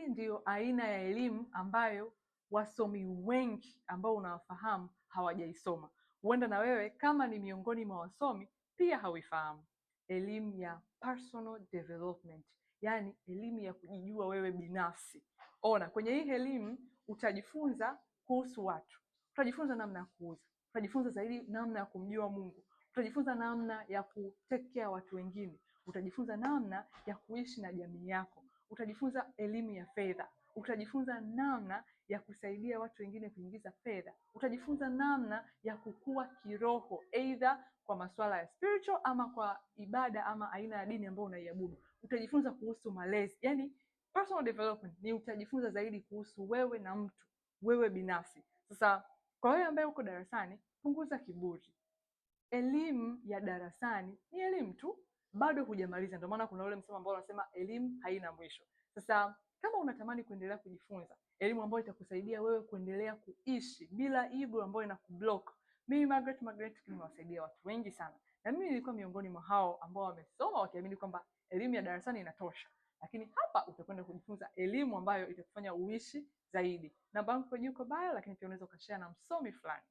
Hii ndiyo aina ya elimu ambayo wasomi wengi ambao unawafahamu hawajaisoma. Huenda na wewe kama ni miongoni mwa wasomi pia hauifahamu. Elimu ya personal development, yaani elimu ya kujijua wewe binafsi. Ona, kwenye hii elimu utajifunza kuhusu watu, utajifunza namna ya kuuza, utajifunza zaidi namna ya kumjua Mungu, utajifunza namna ya kutekea watu wengine, utajifunza namna ya kuishi na jamii yako, utajifunza elimu ya fedha, utajifunza namna ya kusaidia watu wengine kuingiza fedha, utajifunza namna ya kukua kiroho, either kwa masuala ya spiritual ama kwa ibada ama aina ya dini ambayo unaiabudu. Utajifunza kuhusu malezi, yani personal development ni utajifunza zaidi kuhusu wewe na mtu, wewe binafsi. Sasa kwa wewe ambaye uko darasani, punguza kiburi. Elimu ya darasani ni elimu tu, bado hujamaliza. Ndio maana kuna ule msemo ambao unasema elimu haina mwisho. Sasa kama unatamani kuendelea kujifunza elimu ambayo itakusaidia wewe kuendelea kuishi bila ego ambayo inakublock, mimi Margaret nimewasaidia watu wengi sana, na mimi nilikuwa miongoni mwa hao ambao wamesoma wakiamini kwamba elimu ya darasani inatosha, lakini hapa utakwenda kujifunza elimu ambayo itakufanya uishi zaidi. Namba yangu kwa juu kwa bio, lakini pia unaweza ukashare na msomi fulani.